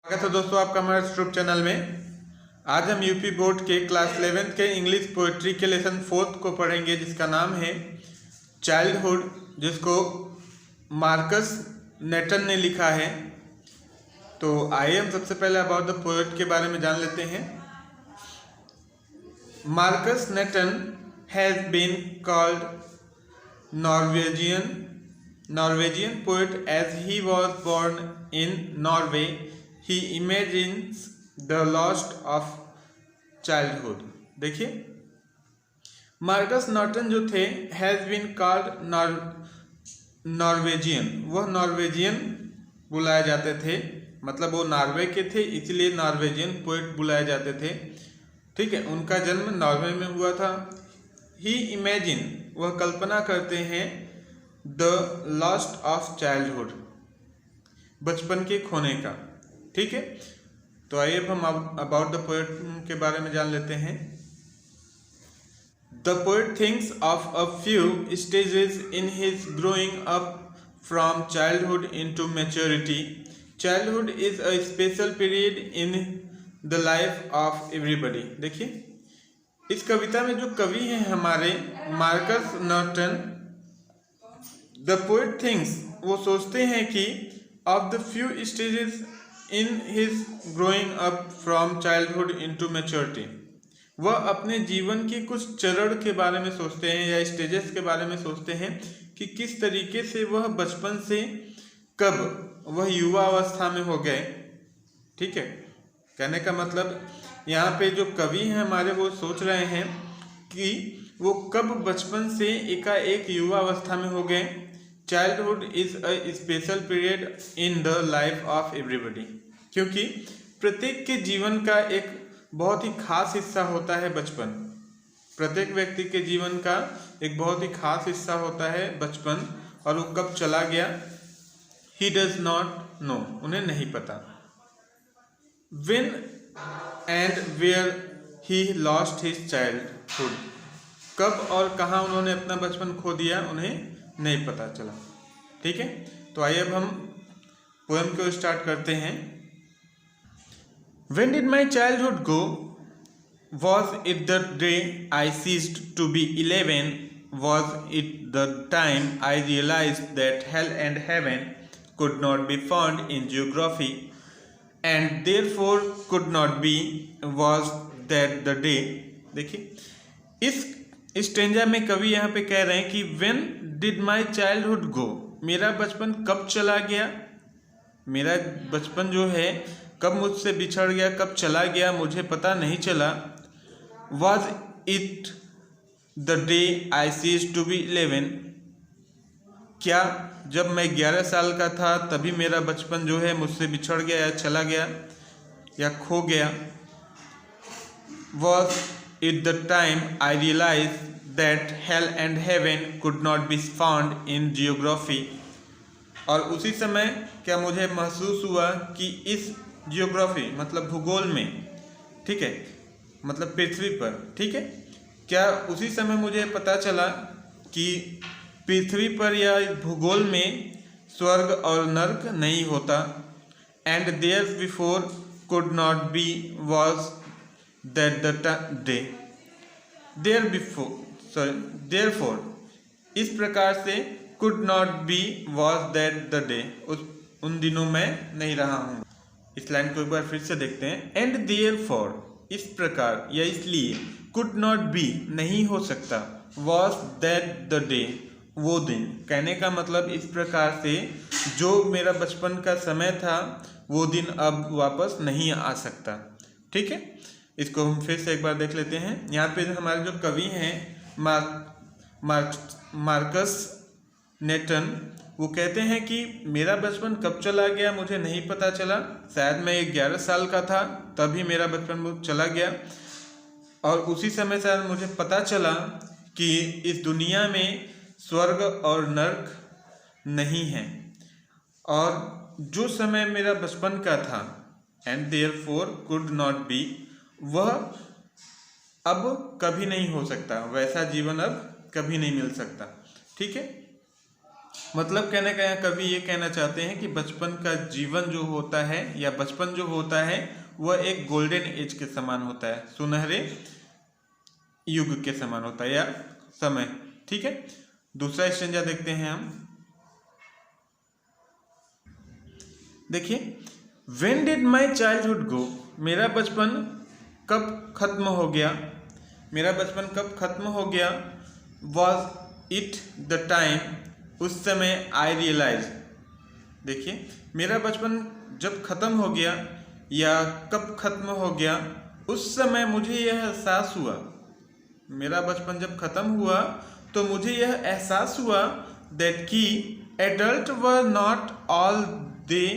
स्वागत है दोस्तों आपका हमारे यूट्यूब चैनल में। आज हम यूपी बोर्ड के क्लास 11th के इंग्लिश पोएट्री के लेसन 4th को पढ़ेंगे, जिसका नाम है चाइल्डहुड, जिसको मार्कस नेटन ने लिखा है। तो आइए हम सबसे पहले अबाउट द पोएट के बारे में जान लेते हैं। Marcus Netan has been called Norwegian poet as he was born in Norway. He imagines the lost of childhood. देखिए, मार्कस नॉर्टन जो थे हैज बीन कॉल्ड नॉर्वेजियन, वह नॉर्वेजियन बुलाए जाते थे, मतलब वो नॉर्वे के थे इसलिए नॉर्वेजियन पोएट बुलाए जाते थे। ठीक है, उनका जन्म नॉर्वे में हुआ था। ही इमेजिन, वह कल्पना करते हैं, द लॉस्ट ऑफ चाइल्डहुड, बचपन के खोने का। ठीक है, तो आइए अब हम अबाउट द पोएट के बारे में जान लेते हैं। The poet thinks of a few stages in his growing up from childhood into maturity. Childhood is a special period in the life of everybody. देखिए, इस कविता में जो कवि हैं हमारे Marcus Norton, the poet thinks, वो सोचते हैं कि of the few stages in his growing up from childhood into maturity, वह अपने जीवन के कुछ चरण के बारे में सोचते हैं या स्टेजेस के बारे में सोचते हैं कि किस तरीके से वह बचपन से कब वह युवा अवस्था में हो गए। ठीक है, कहने का मतलब यहाँ पे जो कवि हैं हमारे, वो सोच रहे हैं कि वो कब बचपन से एकाएक युवा अवस्था में हो गए। Childhood is a special period in the life of everybody, क्योंकि प्रत्येक के जीवन का एक बहुत ही खास हिस्सा होता है बचपन। प्रत्येक व्यक्ति के जीवन का एक बहुत ही खास हिस्सा होता है बचपन, और वो कब चला गया, ही डज नॉट नो, उन्हें नहीं पता। When and where he lost his childhood, कब और कहाँ उन्होंने अपना बचपन खो दिया, उन्हें नहीं पता चला। ठीक है, तो आइए अब हम पोएम को स्टार्ट करते हैं। When did my childhood go? Was it the day I ceased to be 11? Was it the time I realized that hell and heaven could not be found in geography, and therefore could not be? Was that the day? देखिए, इस stanza में कवि यहाँ पे कह रहे हैं कि When did my childhood go? मेरा बचपन कब चला गया, मेरा बचपन जो है कब मुझसे बिछड़ गया, कब चला गया, मुझे पता नहीं चला। Was it the day I ceased to be 11? क्या जब मैं 11 साल का था तभी मेरा बचपन जो है मुझसे बिछड़ गया या चला गया या खो गया। Was it the time I realized that hell and heaven could not be found in geography? और उसी समय क्या मुझे महसूस हुआ कि इस जियोग्राफी मतलब भूगोल में, ठीक है, मतलब पृथ्वी पर, ठीक है, क्या उसी समय मुझे पता चला कि पृथ्वी पर या भूगोल में स्वर्ग और नर्क नहीं होता। And there before could not be was that the day, there four, इस प्रकार से could not be was that the day, उन दिनों में नहीं रहा हूँ। इस लाइन को एक बार फिर से देखते हैं। एंड देयरफॉर, इस प्रकार या इसलिए, कुड नॉट बी, नहीं हो सकता, वॉज दैट द डे, वो दिन। कहने का मतलब इस प्रकार से जो मेरा बचपन का समय था वो दिन अब वापस नहीं आ सकता। ठीक है, इसको हम फिर से एक बार देख लेते हैं। यहाँ पे हमारे जो कवि हैं मार्कस नेटन, वो कहते हैं कि मेरा बचपन कब चला गया मुझे नहीं पता चला। शायद मैं 11 साल का था तभी मेरा बचपन चला गया, और उसी समय शायद मुझे पता चला कि इस दुनिया में स्वर्ग और नर्क नहीं है। और जो समय मेरा बचपन का था, and therefore could not B, वह अब कभी नहीं हो सकता, वैसा जीवन अब कभी नहीं मिल सकता। ठीक है, मतलब कहने का कवि ये कहना चाहते हैं कि बचपन का जीवन जो होता है या बचपन जो होता है वह एक गोल्डन एज के समान होता है, सुनहरे युग के समान होता है या समय। ठीक है, दूसरा स्टेंजा देखते हैं हम। देखिए, When did my childhood go? मेरा बचपन कब खत्म हो गया? मेरा बचपन कब खत्म हो गया? Was it the time? उस समय I realized। देखिए, मेरा बचपन जब खत्म हो गया या कब खत्म हो गया, उस समय मुझे यह एहसास हुआ। मेरा बचपन जब खत्म हुआ तो मुझे यह एहसास हुआ that कि adult were not all they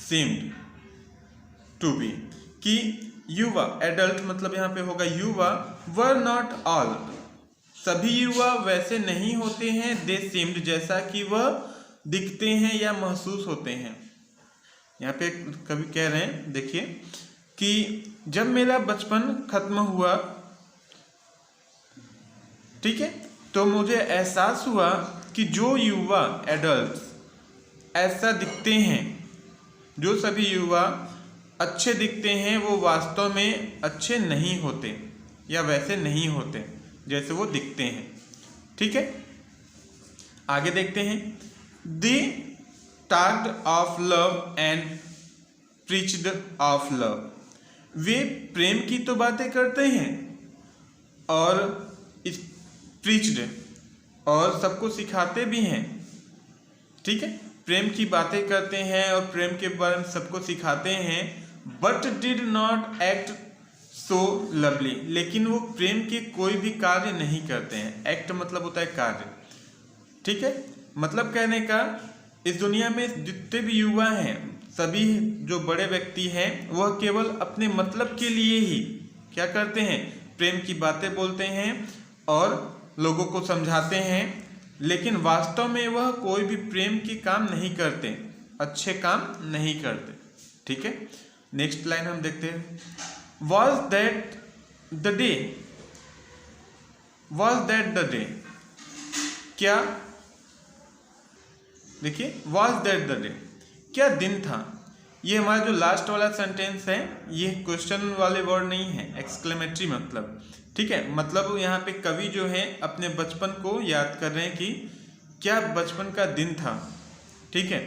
seemed to be, कि युवा, एडल्ट मतलब यहाँ पे होगा युवा, वर नॉट ऑल, सभी युवा वैसे नहीं होते हैं, दे सीम्ड, जैसा कि वह दिखते हैं या महसूस होते हैं। यहाँ पे कवि कह रहे हैं, देखिए कि जब मेरा बचपन खत्म हुआ, ठीक है, तो मुझे एहसास हुआ कि जो युवा एडल्ट ऐसा दिखते हैं, जो सभी युवा अच्छे दिखते हैं, वो वास्तव में अच्छे नहीं होते या वैसे नहीं होते जैसे वो दिखते हैं। ठीक है, आगे देखते हैं। They talked of love and preached of love, वे प्रेम की तो बातें करते हैं और प्रीच्ड, और सबको सिखाते भी हैं। ठीक है, प्रेम की बातें करते हैं और प्रेम के बारे में सबको सिखाते हैं, but did not act so lovely, लेकिन वो प्रेम के कोई भी कार्य नहीं करते हैं। एक्ट मतलब होता है कार्य। ठीक है, मतलब कहने का, इस दुनिया में जितने भी युवा हैं, सभी जो बड़े व्यक्ति हैं, वह केवल अपने मतलब के लिए ही क्या करते हैं, प्रेम की बातें बोलते हैं और लोगों को समझाते हैं, लेकिन वास्तव में वह कोई भी प्रेम के काम नहीं करते, अच्छे काम नहीं करते। ठीक है, नेक्स्ट लाइन हम देखते हैं। Was that the day? Was that the day? क्या, देखिए, was that the day, क्या दिन था। ये हमारा जो लास्ट वाला सेंटेंस है, ये क्वेश्चन वाले वर्ड नहीं है, एक्सक्लेमेटरी मतलब। ठीक है, मतलब यहाँ पे कवि जो है अपने बचपन को याद कर रहे हैं कि क्या बचपन का दिन था। ठीक है,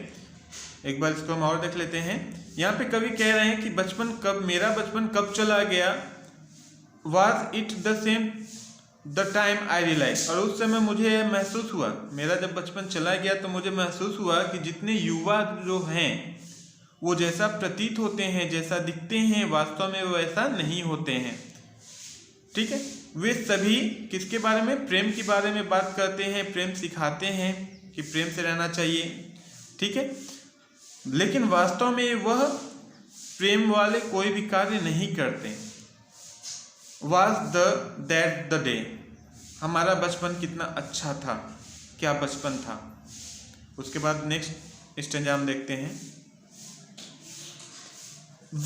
एक बार इसको हम और देख लेते हैं। यहाँ पे कवि कह रहे हैं कि बचपन कब, मेरा बचपन कब चला गया। Was it the same the time I realized, और उस समय मुझे महसूस हुआ, मेरा जब बचपन चला गया तो मुझे महसूस हुआ कि जितने युवा जो हैं वो जैसा प्रतीत होते हैं, जैसा दिखते हैं, वास्तव में वो ऐसा नहीं होते हैं। ठीक है, वे सभी किसके बारे में, प्रेम के बारे में बात करते हैं, प्रेम सिखाते हैं कि प्रेम से रहना चाहिए। ठीक है, लेकिन वास्तव में वह प्रेम वाले कोई भी कार्य नहीं करते। Was that the day, हमारा बचपन कितना अच्छा था, क्या बचपन था। उसके बाद नेक्स्ट स्टेंजा हम देखते हैं।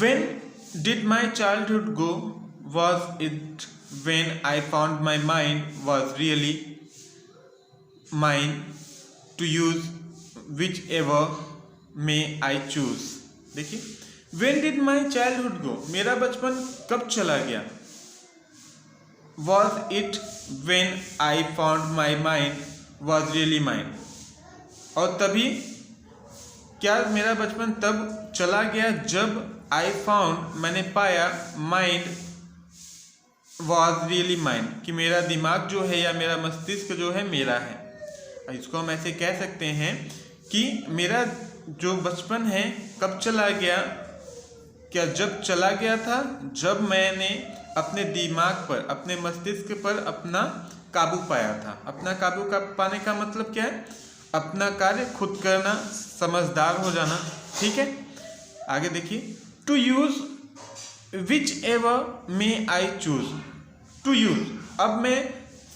When did my childhood go? Was it when I found my mind was really mine to use whichever may I choose। देखिए, when did my childhood go, मेरा बचपन कब चला गया। Was it when I found my mind was really mine, और तभी, क्या मेरा बचपन तब चला गया जब I found, मैंने पाया, mind was really mine, कि मेरा दिमाग जो है या मेरा मस्तिष्क जो है मेरा है। इसको हम ऐसे कह सकते हैं कि मेरा जो बचपन है कब चला गया, क्या जब चला गया था जब मैंने अपने दिमाग पर, अपने मस्तिष्क पर अपना काबू पाया था। अपना काबू का पाने का मतलब क्या है, अपना कार्य खुद करना, समझदार हो जाना। ठीक है, आगे देखिए। To use whichever may I choose, to use, अब मैं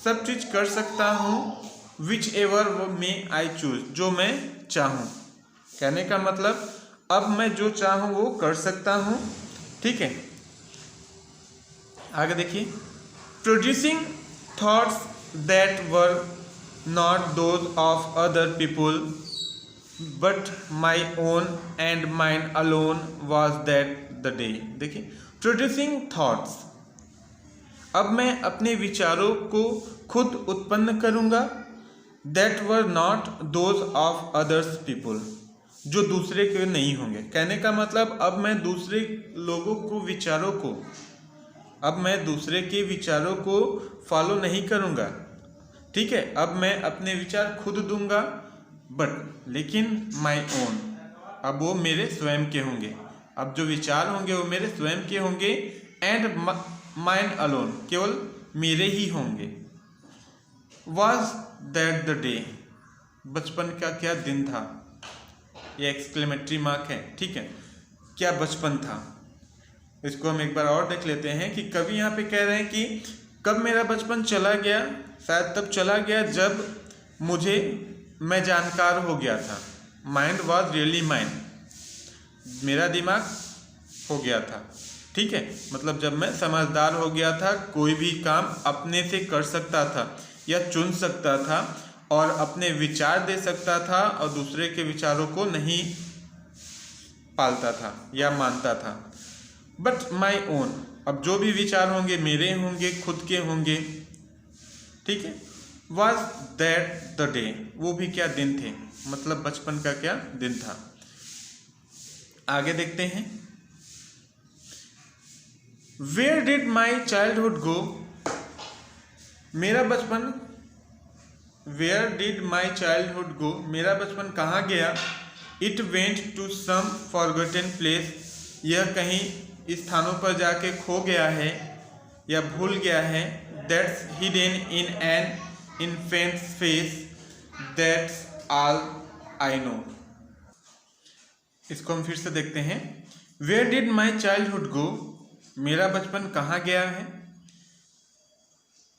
सब चीज कर सकता हूँ, whichever may I choose, जो मैं चाहूँ। कहने का मतलब अब मैं जो चाहूँ वो कर सकता हूँ। ठीक है, आगे देखिए। Producing thoughts that were not those of other people, but my own and mine alone was that the day. देखिए, producing thoughts, अब मैं अपने विचारों को खुद उत्पन्न करूंगा, that were not those of others people, जो दूसरे के नहीं होंगे। कहने का मतलब अब मैं दूसरे लोगों को विचारों को, अब मैं दूसरे के विचारों को फॉलो नहीं करूंगा, ठीक है। अब मैं अपने विचार खुद दूंगा, बट लेकिन माई ओन, अब वो मेरे स्वयं के होंगे। अब जो विचार होंगे वो मेरे स्वयं के होंगे, एंड माइन अलोन, केवल मेरे ही होंगे। वॉज दैट द डे, बचपन का क्या दिन था, ये एक्सक्लेमेटरी मार्क है, ठीक है। क्या बचपन था, इसको हम एक बार और देख लेते हैं कि कवि यहाँ पे कह रहे हैं कि कब मेरा बचपन चला गया, शायद तब चला गया जब मैं जानकार हो गया था। माइंड वॉज रियली माइंड, मेरा दिमाग हो गया था, ठीक है। मतलब जब मैं समझदार हो गया था, कोई भी काम अपने से कर सकता था या चुन सकता था और अपने विचार दे सकता था और दूसरे के विचारों को नहीं पालता था या मानता था। बट माई ओन, अब जो भी विचार होंगे मेरे होंगे, खुद के होंगे, ठीक है। वॉज दैट द डे, वो भी क्या दिन थे, मतलब बचपन का क्या दिन था। आगे देखते हैं, where did my childhood go, मेरा बचपन, where did my childhood go, मेरा बचपन कहाँ गया। It went to some forgotten place, यह कहीं स्थानों पर जाके खो गया है या भूल गया है। That's hidden in an infant's face, that's all I know. इसको हम फिर से देखते हैं, where did my childhood go, मेरा बचपन कहाँ गया है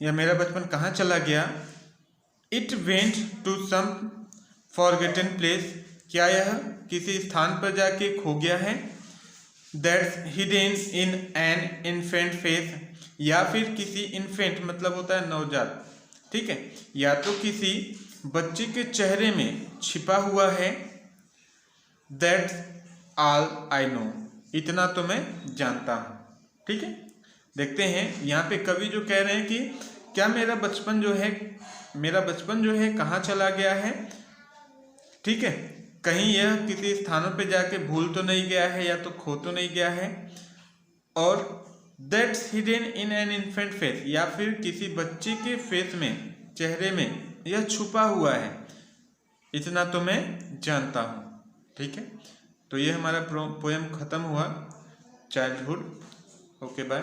या मेरा बचपन कहाँ चला गया। It went to some forgotten place, क्या यह किसी स्थान पर जाके खो गया है। That's hidden in an infant face, या फिर किसी इन्फेंट मतलब होता है नवजात, ठीक है, या तो किसी बच्चे के चेहरे में छिपा हुआ है। दैट्स ऑल आई नो, इतना तो मैं जानता हूँ, ठीक है। देखते हैं यहाँ पे कवि जो कह रहे हैं कि क्या मेरा बचपन जो है कहाँ चला गया है, ठीक है। कहीं यह किसी स्थानों पे जाके भूल तो नहीं गया है या तो खो तो नहीं गया है। और that's hidden in an infant face, या फिर किसी बच्चे के फेस में, चेहरे में यह छुपा हुआ है, इतना तो मैं जानता हूँ, ठीक है। तो ये हमारा पोएम खत्म हुआ, चाइल्डहुड। Okay bye.